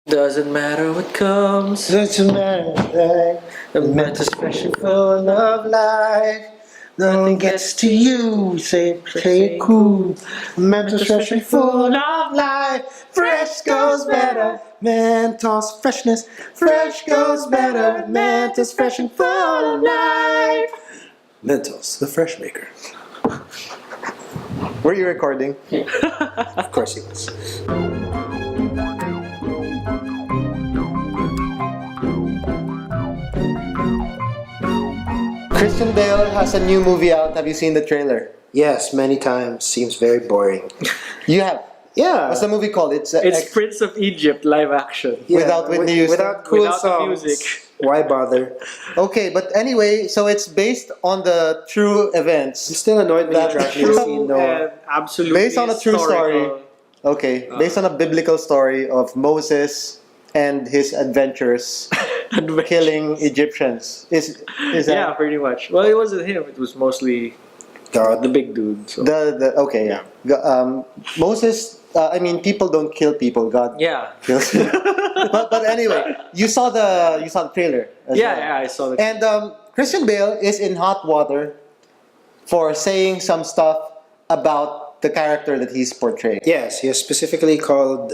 Doesn't matter what comes, Doesn't matter. the matter's passion Full of life. No one gets to you. Say, play it cool. Mentos fresh and full of life. Fresh goes better. Mentos freshness. Fresh goes better. Mentos fresh and full of life. Mentos, the fresh maker. Were you recording? Of course he was. Christian Bale has a new movie out. Have you seen the trailer? Yes, many times. Seems very boring. You have. Yeah. What's the movie called? It's Prince of Egypt live action. Yeah, Without Whitney Houston? Without cool Without the songs. music. Why bother? Okay, but anyway, so it's based on the true I'm events. still annoyed when That you drag me true to see Noah. And absolutely Based on a true historical. Okay, based on a biblical story of Moses and his adventures killing Egyptians. Is that Yeah, pretty much. Well, it wasn't him. It was mostly God. the big dude. So. the okay? Yeah. Moses. I mean, people don't kill people. God Yeah. kills. but anyway, you saw the trailer. As Yeah, well. yeah, I saw the. And Christian Bale is in hot water for saying some stuff about the character that he's portraying. Yes, he has specifically called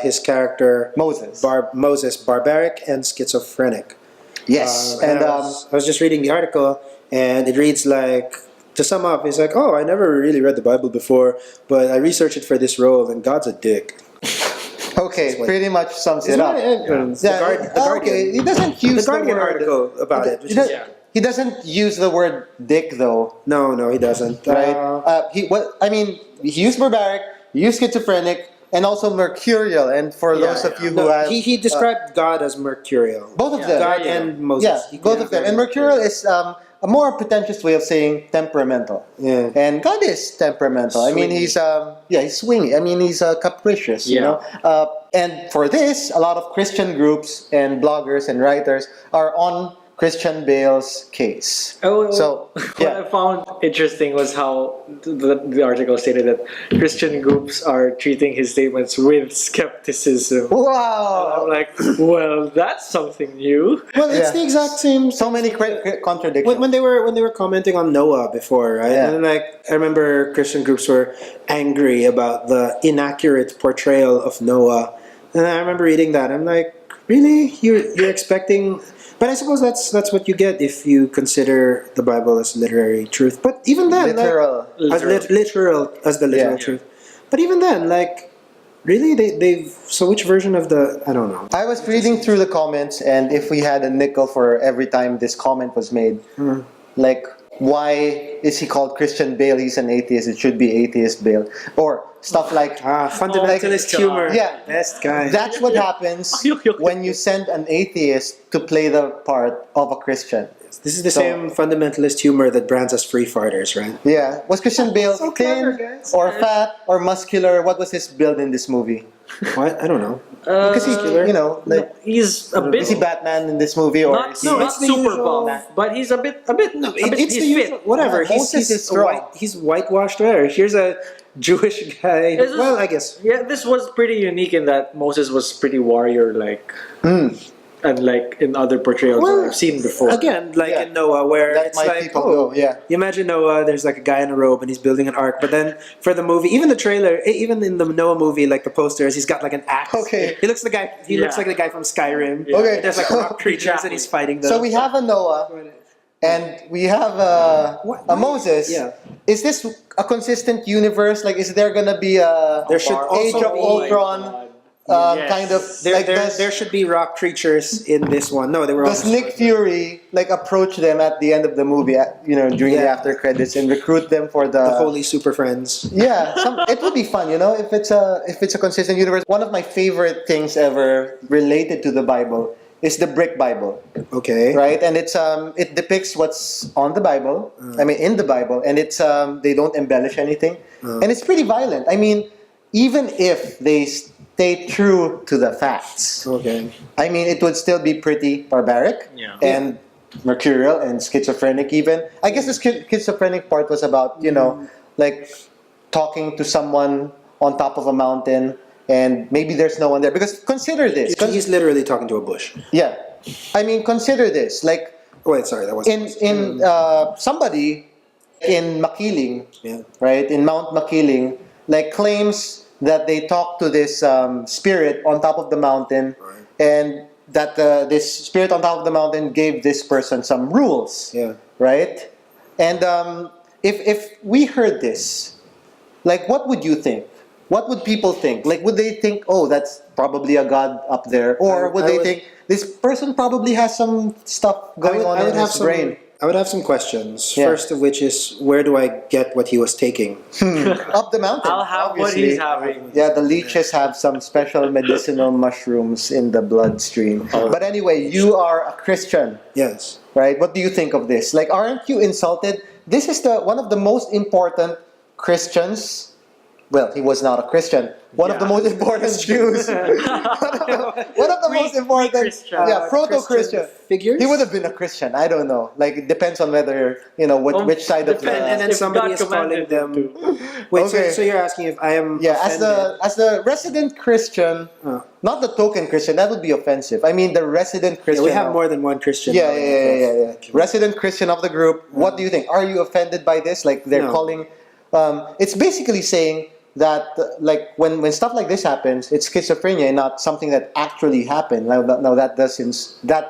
his character Moses. Moses barbaric and schizophrenic. Yes, And I was just reading the article, and it reads like, to sum up, he's like, oh, I never really read the Bible before, but I researched it for this role, and God's a dick. okay, pretty much sums it Isn't up. it? The Guardian. Okay, he doesn't use The Guardian word, article about it. He, Which does, is, Yeah. he doesn't use the word dick though, no, he doesn't. right? He used barbaric, he used schizophrenic, and also mercurial. And for those of you who No, have he described God as mercurial. both of Yeah, them, God yeah. and Moses. yeah, He both can of them. have And mercurial is a more pretentious way of saying temperamental. Yeah. And God is temperamental. I mean, Swingy. he's swingy. I mean, he's capricious. You Yeah. know. And for this, a lot of Christian groups and bloggers and writers are on Christian Bale's case. So, what yeah. I found interesting was how the article stated that Christian groups are treating his statements with skepticism. I'm Wow. like, well, that's something new. Well, it's Yeah. the exact same. So many contradictions. When they were commenting on Noah before, right? Yeah. And like I remember Christian groups were angry about the inaccurate portrayal of Noah, and I remember reading that. I'm like, really? You're expecting? But I suppose that's what you get if you consider the Bible as literary truth. But even then, Literal. literal as the literal Yeah. truth. But even then, like, really, they've. So which version of the? I don't know. I was reading through the comments, and if we had a nickel for every time this comment was made, like, why is he called Christian Bale? He's an atheist. It should be atheist Bale, or stuff like. Fundamentalist God. humor. Yeah. Best guy. That's what happens when you send an atheist to play the part of a Christian. This is the So- same fundamentalist humor that brands us free farters, right? Yeah. Was Christian Bale So thin clever, guys. or fat or muscular? What was his build in this movie? What? I don't know. Because he, Muscular? you know, like, He's a bit is he Batman in this movie or not, is he? not it's the super usual- buff, but he's a bit No, a bit, it's he's the fit. usual. Whatever. Yeah, Moses is strong. he's whitewashed. Whatever. Here's a Jewish guy. This is- Well, I guess. Yeah, this was pretty unique in that Moses was pretty warrior-like, unlike in other portrayals Well, that I've seen before. Again, like Yeah. in Noah, where Let it's my like, people oh, go, yeah. You imagine Noah. There's like a guy in a robe and he's building an ark. But then for the movie, even the trailer, even in the Noah movie, like the posters, he's got like an axe. Okay. He looks the guy. He looks Yeah. like the guy from Skyrim. Yeah. Okay. There's like rock creatures Exactly. and he's fighting them. So we have a Noah and we have a Moses. Yeah. Is this a consistent universe? Like, is there gonna be a There should Age also of be- Ultron Yes. kind of like there should be rock creatures in this one. No, they were all does Nick Fury like approach them at the end of the movie? During the Yeah. after credits and recruit them for the holy super friends. Yeah, it would be fun, if it's a consistent universe. One of my favorite things ever related to the Bible is the brick Bible, Okay. right? And it depicts what's on the Bible. I mean, in the Bible, and it's they don't embellish anything, and it's pretty violent. I mean, even if they stay true to the facts, Okay. I mean, it would still be pretty barbaric Yeah. and mercurial and schizophrenic even. I guess the schizophrenic part was about, like talking to someone on top of a mountain and maybe there's no one there. Because consider this. He's literally talking to a bush. Yeah. I mean, consider this. Like, Wait, sorry, that was in somebody in Makiling, yeah. right, in Mount Makiling, like claims that they talked to this spirit on top of the mountain, Right. and that this spirit on top of the mountain gave this person some rules, Yeah. right? And if we heard this, like, what would you think? What would people think? Like, would they think, oh, that's probably a god up there, or would they think this person probably has some stuff going on in his brain? I would have some questions. Yeah. First of which is, where do I get what he was taking? Up the mountain. I'll have what obviously. he's having. Yeah, the leeches have some special medicinal mushrooms in the bloodstream. But anyway, you are a Christian, Yes. right? What do you think of this? Like, aren't you insulted? This is one of the most important Christians. Well, he was not a Christian. One of the most important Jews. one of the most important, Pre-Christian. proto-Christian figures? He would have been a Christian. I don't know. Like, it depends on whether which side of the. And then If somebody God is calling commanded them. them Wait, Okay. so you're asking if I am Yeah, offended? as the resident Christian, not the token Christian. That would be offensive. I mean, the resident Yeah, Christian. we have more than one Christian. Yeah. Resident Christian of the group. What do you think? Are you offended by this? Like, they're No. calling. It's basically saying that, like, when stuff like this happens, it's schizophrenia, and not something that actually happened. Now that doesn't that.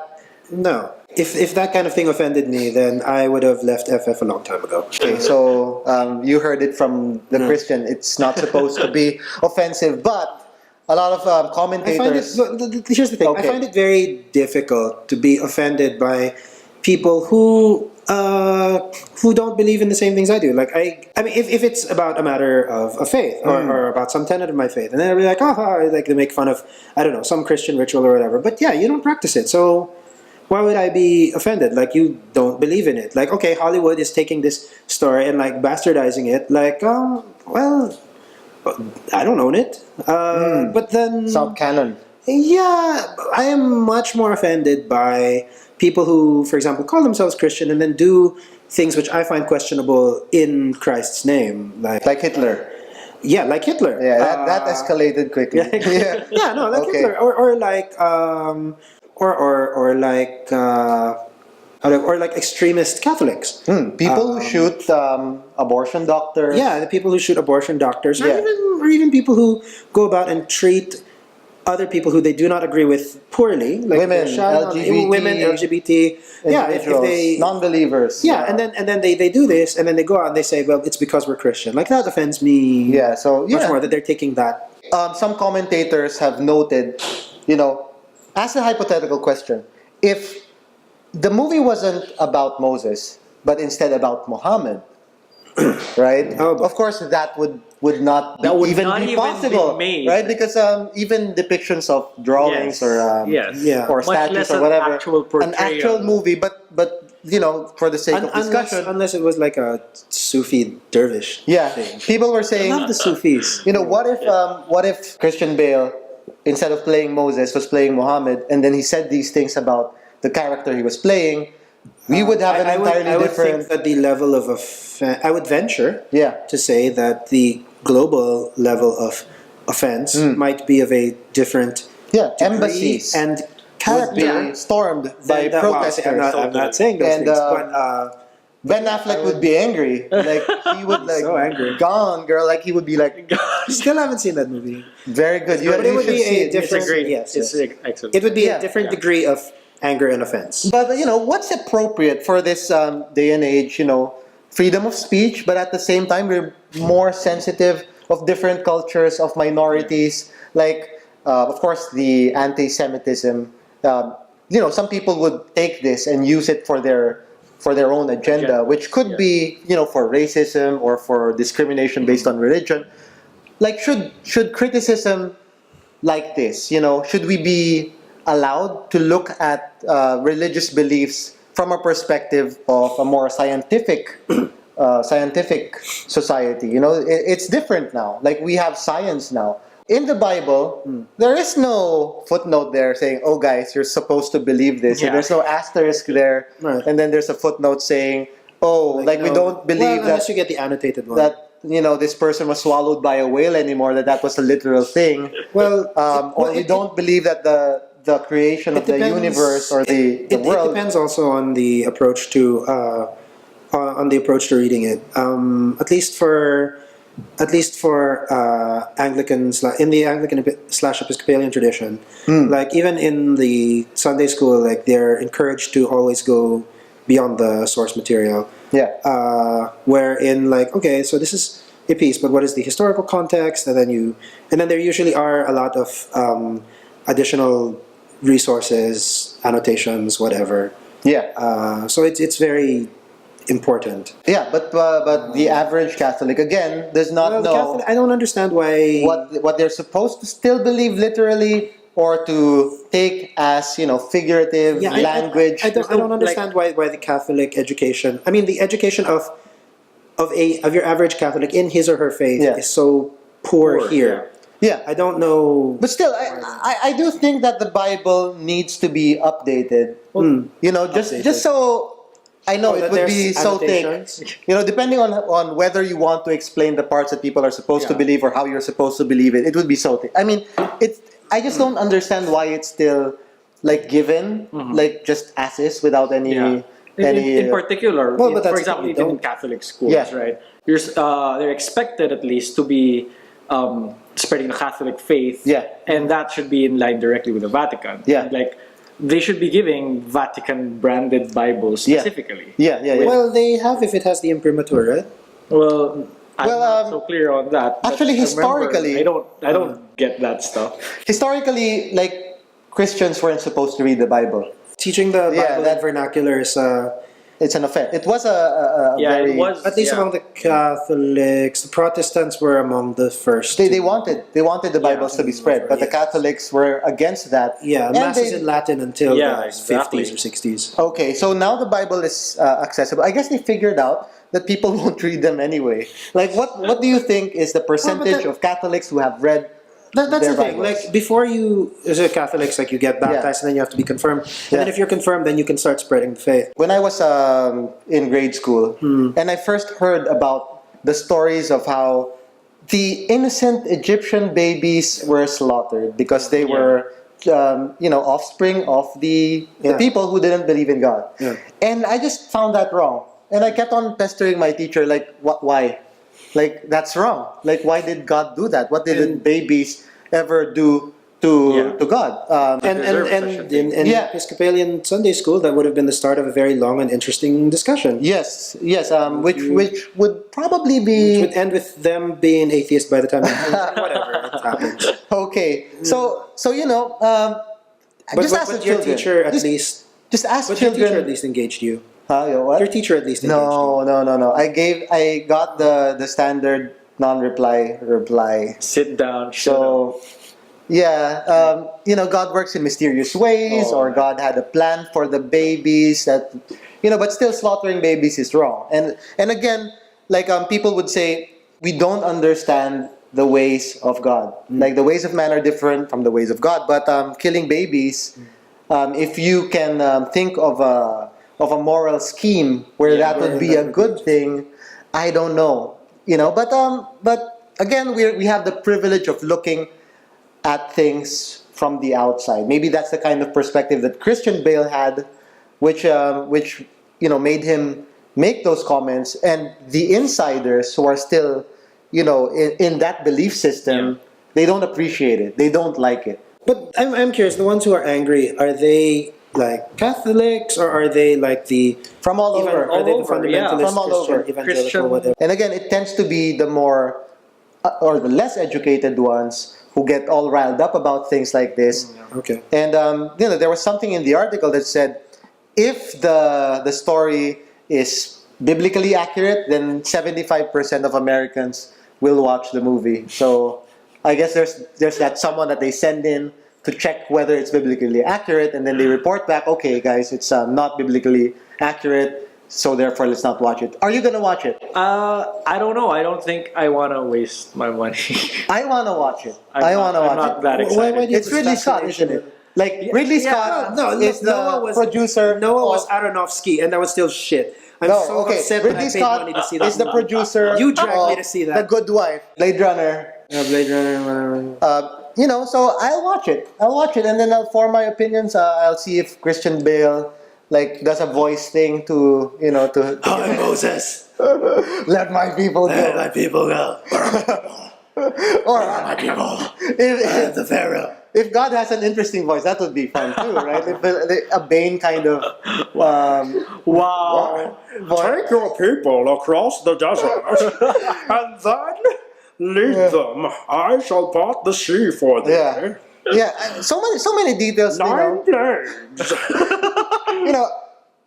No. If that kind of thing offended me, then I would have left FF a long time ago. Okay, so you heard it from the Christian. It's not supposed to be offensive, but a lot of I find it. commentators. Look, here's the thing. Okay. I find it very difficult to be offended by people who don't believe in the same things I do. Like I mean, if it's about a matter of a faith or about some tenet of my faith, and then they'll be like, like they make fun of, I don't know, some Christian ritual or whatever. But yeah, you don't practice it, so why would I be offended? Like, you don't believe in it. Like, okay, Hollywood is taking this story and like bastardizing it. Like, well, I don't own it. But then, Some canon. yeah, I am much more offended by people who, for example, call themselves Christian and then do things which I find questionable in Christ's name. Like Hitler. Yeah, like Hitler. Yeah, that escalated quickly. Yeah. Yeah, no, like Okay. Hitler. Or like, or like extremist Catholics. People who shoot abortion doctors. Yeah, the people who shoot abortion doctors, Yeah. or even people who go about and treat other people who they do not agree with poorly, like Women, they're shouting on- LGBT, women, LGBT. Yeah, if individuals, they non-believers. yeah, and then they do this, and then they go out and they say, well, it's because we're Christian. Like, that offends me. Yeah, so much more that they're taking that. some commentators have noted, as a hypothetical question, if the movie wasn't about Moses, but instead about Muhammad, right? Oh, of course, that would not That would even not be even possible, be made. right? Because even depictions of drawings Yes. or Yes. Yeah. or Much statues less or an whatever, actual an actual portrayal. movie, but for the sake of discussion, Unless it was like a Sufi dervish yeah, thing. people were I saying, love the Sufis. what if Christian Bale, instead of playing Moses, was playing Muhammad, and then he said these things about the character he was playing? We would have an entirely I would different. think that the level of I would venture Yeah. to say that the global level of offense might be of a different Yeah, degree embassies and would be character stormed by than- wow, protesters. I'm not saying those And, things, but Ben Affleck would be angry. Like, he would like, So angry. gone, girl. Like, he would be like, still haven't seen that movie. very good. You, But it you would should be see a it. different- It's a great. Yes, It's yes. excellent. It would be Yeah, a different yeah. degree of anger and offense. But what's appropriate for this day and age? Freedom of speech, but at the same time, we're more sensitive of different cultures, of minorities. Like, of course, the anti-Semitism. Some people would take this and use it for their own agenda, which could be for racism or for discrimination based on religion. Like, should criticism like this, should we be allowed to look at religious beliefs from a perspective of a more scientific society? It's different now. Like, we have science now. In the Bible, there is no footnote there saying, "Oh, guys, you're supposed to believe this." Yeah. And there's no asterisk there, Right. and then there's a footnote saying, "Oh, we no. don't believe Well, unless that you get the annotated one. that this person was swallowed by a whale anymore, that was a literal thing. Well, Or we don't believe that the creation of the universe or the world. It depends also on the approach to reading it. At least for Anglicans, like in the Anglican / Episcopalian tradition, like even in the Sunday school, like they're encouraged to always go beyond the source material. Yeah. Wherein, like, okay, so this is a piece, but what is the historical context? And then there usually are a lot of additional resources, annotations, whatever. Yeah. So it's very important. Yeah, but the average Catholic again does not know Catholic, I don't understand why what they're supposed to still believe literally, or to take as figurative language. I don't understand why the Catholic education. I mean, the education of your average Catholic in his or her faith is so poor here. Yeah. I don't know. But still, I do think that the Bible needs to be updated. Just so. I know it would be so thick. Depending on whether you want to explain the parts that people are supposed to believe or how you're supposed to believe it, it would be so thick. I mean, I just don't understand why it's still like given, like just as is without any. In particular, but for example, even in Catholic schools, right? They're expected at least to be spreading the Catholic faith, and that should be in line directly with the Vatican. Like they should be giving Vatican branded Bibles specifically. Yeah. Well, they have if it has the imprimatur, right? Well, I'm not so clear on that. Actually, historically, I don't get that stuff. Historically, like Christians weren't supposed to read the Bible. Teaching the Bible in vernacular is it's an offense. It was a very, it was, at least among the Catholics. The Protestants were among the first. They wanted the Bibles to be spread, but the Catholics were against that. Yeah, and Mass is in Latin until the 50s or 60s. Okay, so now the Bible is accessible. I guess they figured out that people won't read them anyway. Like, what do you think is the percentage of Catholics who have read? That's the thing. Like before you, as a Catholics, like you get baptized and then you have to be confirmed. And then if you're confirmed, then you can start spreading the faith. When I was in grade school, and I first heard about the stories of how the innocent Egyptian babies were slaughtered because they were, offspring of the people who didn't believe in God. And I just found that wrong. And I kept on pestering my teacher, like, why? Like, that's wrong. Like, why did God do that? What did babies ever do to God? And in Episcopalian Sunday school, that would have been the start of a very long and interesting discussion. Yes. Which would probably be... Which would end with them being atheist by the time... whatever, it happens. Okay. So just ask the your children. Teacher at least... Just ask but children. Your teacher at least engaged you. What? Your teacher at least engaged you. No. I got the standard non-reply reply. Sit down. So, God works in mysterious ways, or God had a plan for the babies that, but still slaughtering babies is wrong. And again, like people would say, we don't understand the ways of God. Like the ways of man are different from the ways of God. But killing babies, if you can think of a moral scheme where that would be a good thing, I don't know, but again, we have the privilege of looking at things from the outside. Maybe that's the kind of perspective that Christian Bale had, which made him make those comments, and the insiders who are still, in that belief system, they don't appreciate it, they don't like it. But I'm curious, the ones who are angry, are they like Catholics, or are they like from all over? Are they the fundamentalists, from all over, evangelical, whatever? And again, it tends to be the more or the less educated ones who get all riled up about things like this. Okay. And there was something in the article that said, if the story is biblically accurate, then 75% of Americans will watch the movie. So I guess there's that someone that they send in to check whether it's biblically accurate, and then they report back, okay, guys, it's not biblically accurate, so therefore let's not watch it. Are you gonna watch it? I don't know. I don't think I want to waste my money. I want to watch it. I'm not that excited. Why do you It's really shot, isn't it? Like Ridley Scott is the producer. Noah was Aronofsky, and that was still shit. I'm so upset that I Ridley paid Scott money to see that. is the producer. You dragged me to see that. The Good Wife, Blade Runner. Blade Runner, whatever. So I'll watch it. And then I'll form my opinions. I'll see if Christian Bale does a voice thing to I'm Moses. Let my people go. Let my people go. Or My people. if, The Pharaoh. if God has an interesting voice, that would be fun too, right? If a Bane kind of Wow. Take your people across the desert, and then lead them. I shall part the sea for them. Yeah. So many details. Nine plagues.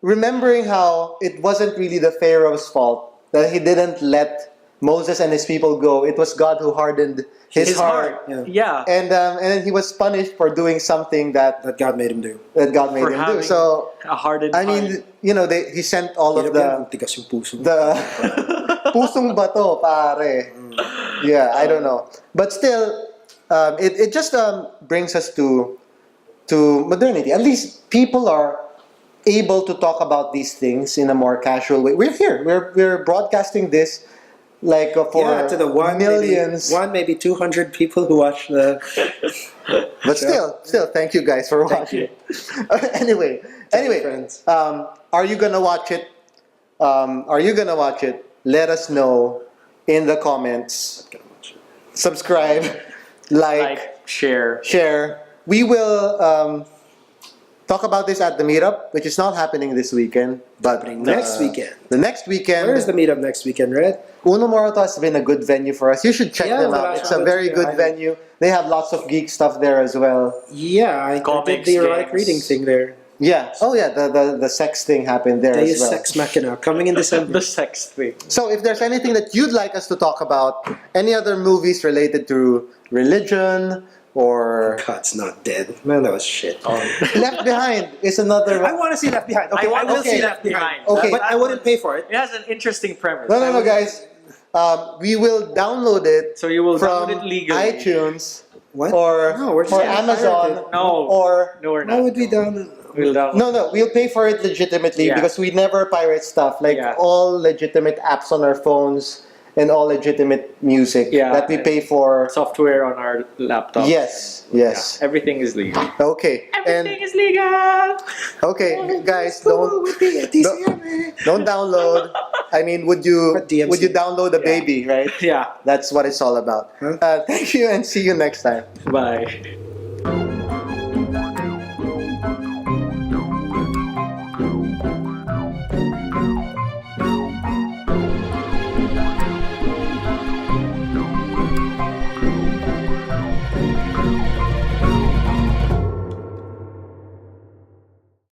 Remembering how it wasn't really the Pharaoh's fault that he didn't let Moses and his people go. It was God who hardened his heart. Yeah. And then he was punished for doing something that God made him do. So a hardened heart. He sent all of the pusong bato, pare. Yeah, I don't know. But still, it just brings us to modernity. At least people are able to talk about these things in a more casual way. We're here. We're broadcasting this for to the millions. maybe 200 people who watch the. But still, thank you guys for watching. Anyway, friends. are you gonna watch it? Let us know in the comments. Subscribe, like, share. We will talk about this at the meetup, which is not happening this weekend, but next weekend. The next weekend. Where is the meetup next weekend, Red? Uno Moroto has been a good venue for us. You should check them out. It's a very good venue. They have lots of geek stuff there as well. Yeah, I did the erotic reading thing there. Yeah. Oh yeah, the sex thing happened there as well. Sex Machina coming in December. The sex thing. So if there's anything that you'd like us to talk about, any other movies related to religion or God's Not Dead. Man, that was shit. Left Behind is another. I want to see Left Behind. Okay, I will see Left Behind. Okay, but I wouldn't pay for it. It has an interesting premise. No, guys. We will download it. So you will from download it legally. iTunes. What? Or Amazon. Or no, we're not. Why would we download? We'll download. No, we'll pay for it legitimately because we never pirate stuff. All legitimate apps on our phones and all legitimate music that we pay for. Software on our laptops. Yes. Yeah, everything is legal. Okay. Everything is legal. Okay, guys, don't download. I mean, would you download a baby, right? Yeah. That's what it's all about. Thank you and see you next time. Bye.